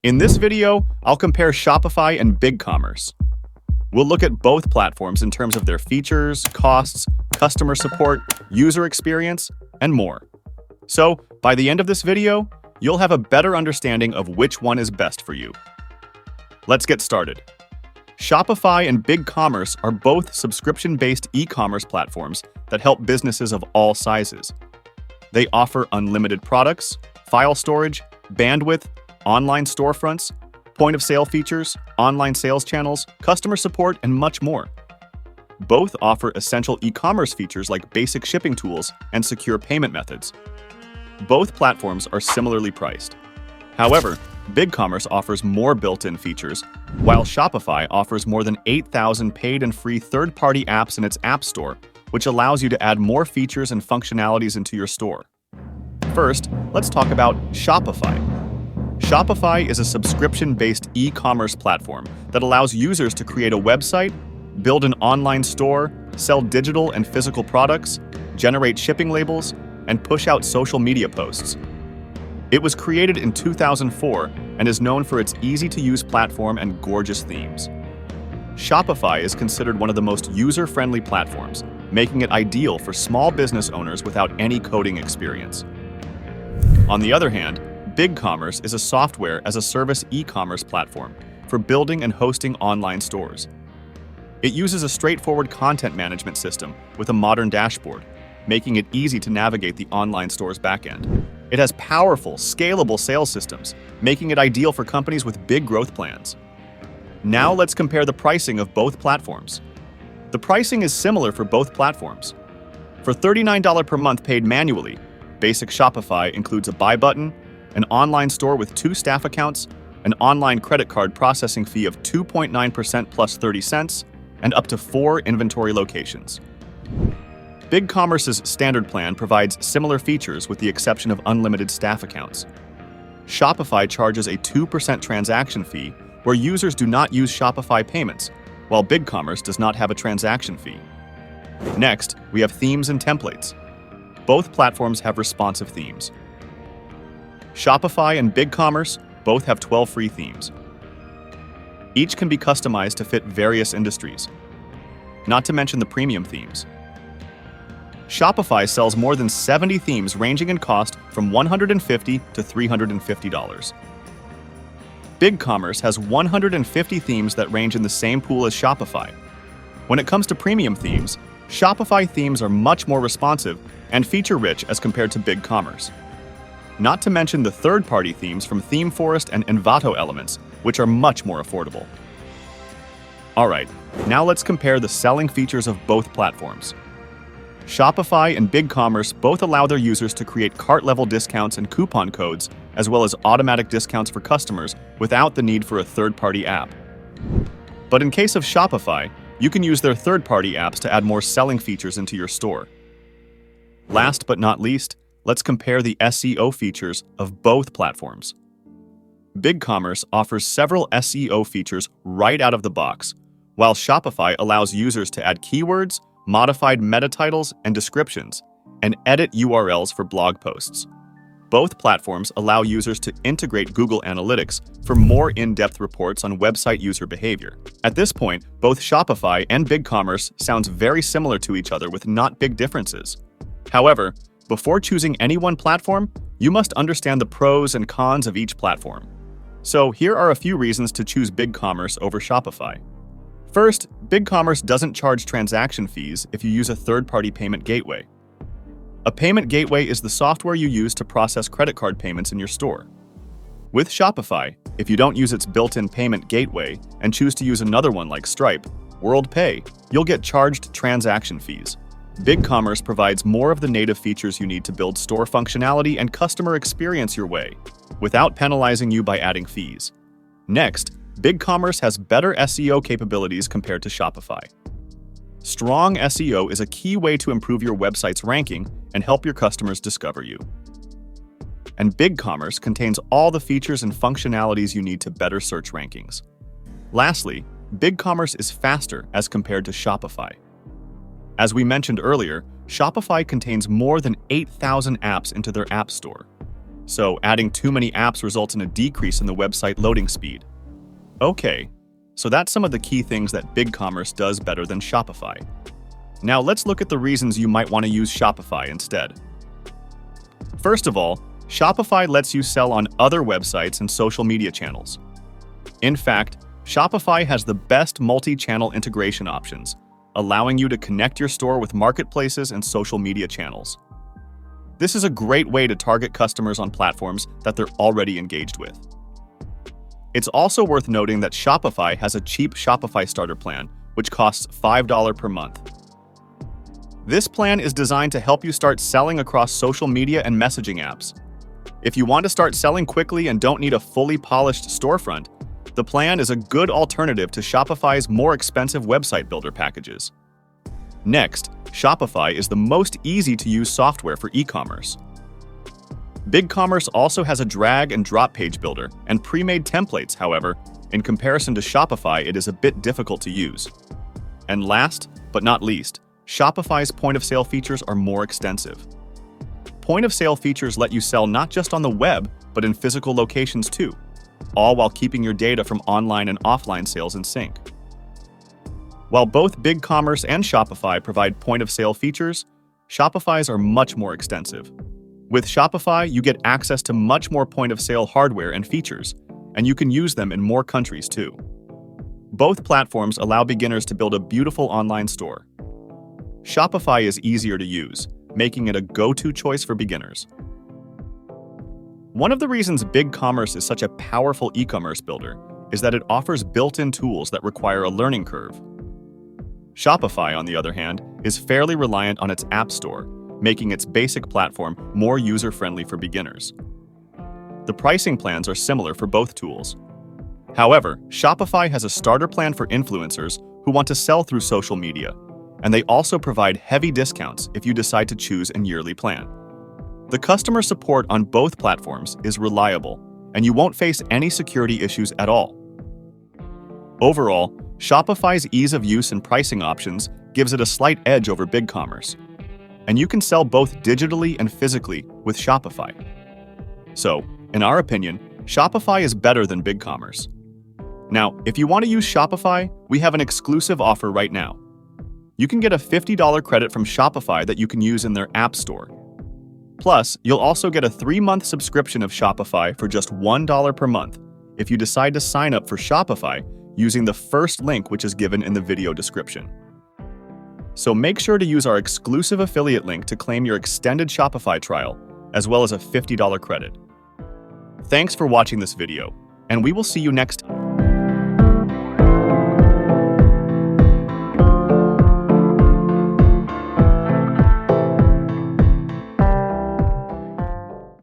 In this video, I'll compare Shopify and Bigcommerce. We'll look at both platforms in terms of their features, costs, customer support, user experience, and more. So, by the end of this video, you'll have a better understanding of which one is best for you. Let's get started. Shopify and Bigcommerce are both subscription-based e-commerce platforms that help businesses of all sizes. They offer unlimited products, file storage, bandwidth, online storefronts, point-of-sale features, online sales channels, customer support, and much more. Both offer essential e-commerce features like basic shipping tools and secure payment methods. Both platforms are similarly priced. However, Bigcommerce offers more built-in features, while Shopify offers more than 8,000 paid and free third-party apps in its App Store, which allows you to add more features and functionalities into your store. First, let's talk about Shopify. Shopify is a subscription-based e-commerce platform that allows users to create a website, build an online store, sell digital and physical products, generate shipping labels, and push out social media posts. It was created in 2004 and is known for its easy-to-use platform and gorgeous themes. Shopify is considered one of the most user-friendly platforms, making it ideal for small business owners without any coding experience. On the other hand, Bigcommerce is a software-as-a-service e-commerce platform for building and hosting online stores. It uses a straightforward content management system with a modern dashboard, making it easy to navigate the online store's backend. It has powerful, scalable sales systems, making it ideal for companies with big growth plans. Now let's compare the pricing of both platforms. The pricing is similar for both platforms. For $39 per month paid manually, basic Shopify includes a buy button, an online store with 2 staff accounts, an online credit card processing fee of 2.9% plus 30 cents, and up to 4 inventory locations. Bigcommerce's standard plan provides similar features with the exception of unlimited staff accounts. Shopify charges a 2% transaction fee where users do not use Shopify payments, while Bigcommerce does not have a transaction fee. Next, we have themes and templates. Both platforms have responsive themes. Shopify and Bigcommerce both have 12 free themes. Each can be customized to fit various industries, not to mention the premium themes. Shopify sells more than 70 themes ranging in cost from $150 to $350. Bigcommerce has 150 themes that range in the same pool as Shopify. When it comes to premium themes, Shopify themes are much more responsive and feature-rich as compared to Bigcommerce. Not to mention the third-party themes from ThemeForest and Envato Elements, which are much more affordable. Alright, now let's compare the selling features of both platforms. Shopify and Bigcommerce both allow their users to create cart-level discounts and coupon codes, as well as automatic discounts for customers without the need for a third-party app. But in case of Shopify, you can use their third-party apps to add more selling features into your store. Last but not least, let's compare the SEO features of both platforms. Bigcommerce offers several SEO features right out of the box, while Shopify allows users to add keywords, modified meta titles and descriptions, and edit URLs for blog posts. Both platforms allow users to integrate Google Analytics for more in-depth reports on website user behavior. At this point, both Shopify and Bigcommerce sounds very similar to each other with not big differences. However, before choosing any one platform, you must understand the pros and cons of each platform. So here are a few reasons to choose Bigcommerce over Shopify. First, Bigcommerce doesn't charge transaction fees if you use a third-party payment gateway. A payment gateway is the software you use to process credit card payments in your store. With Shopify, if you don't use its built-in payment gateway and choose to use another one like Stripe, WorldPay, you'll get charged transaction fees. Bigcommerce provides more of the native features you need to build store functionality and customer experience your way, without penalizing you by adding fees. Next, Bigcommerce has better SEO capabilities compared to Shopify. Strong SEO is a key way to improve your website's ranking and help your customers discover you. And Bigcommerce contains all the features and functionalities you need to better search rankings. Lastly, Bigcommerce is faster as compared to Shopify. As we mentioned earlier, Shopify contains more than 8,000 apps into their App Store. So adding too many apps results in a decrease in the website loading speed. Okay, so that's some of the key things that Bigcommerce does better than Shopify. Now let's look at the reasons you might want to use Shopify instead. First of all, Shopify lets you sell on other websites and social media channels. In fact, Shopify has the best multi-channel integration options, allowing you to connect your store with marketplaces and social media channels. This is a great way to target customers on platforms that they're already engaged with. It's also worth noting that Shopify has a cheap Shopify starter plan, which costs $5 per month. This plan is designed to help you start selling across social media and messaging apps. If you want to start selling quickly and don't need a fully polished storefront, the plan is a good alternative to Shopify's more expensive website builder packages. Next, Shopify is the most easy-to-use software for e-commerce. Bigcommerce also has a drag and drop page builder and pre-made templates. However, in comparison to Shopify, it is a bit difficult to use. And last, but not least, Shopify's point-of-sale features are more extensive. Point-of-sale features let you sell not just on the web, but in physical locations too, all while keeping your data from online and offline sales in sync. While both Bigcommerce and Shopify provide point-of-sale features, Shopify's are much more extensive. With Shopify, you get access to much more point-of-sale hardware and features, and you can use them in more countries too. Both platforms allow beginners to build a beautiful online store. Shopify is easier to use, making it a go-to choice for beginners. One of the reasons Bigcommerce is such a powerful e-commerce builder is that it offers built-in tools that require a learning curve. Shopify, on the other hand, is fairly reliant on its App Store, making its basic platform more user-friendly for beginners. The pricing plans are similar for both tools. However, Shopify has a starter plan for influencers who want to sell through social media, and they also provide heavy discounts if you decide to choose a yearly plan. The customer support on both platforms is reliable, and you won't face any security issues at all. Overall, Shopify's ease of use and pricing options gives it a slight edge over Bigcommerce, and you can sell both digitally and physically with Shopify. So, in our opinion, Shopify is better than Bigcommerce. Now, if you want to use Shopify, we have an exclusive offer right now. You can get a $50 credit from Shopify that you can use in their App Store. Plus, you'll also get a 3-month subscription of Shopify for just $1 per month if you decide to sign up for Shopify using the first link which is given in the video description. So make sure to use our exclusive affiliate link to claim your extended Shopify trial, as well as a $50 credit. Thanks for watching this video, and we will see you next time.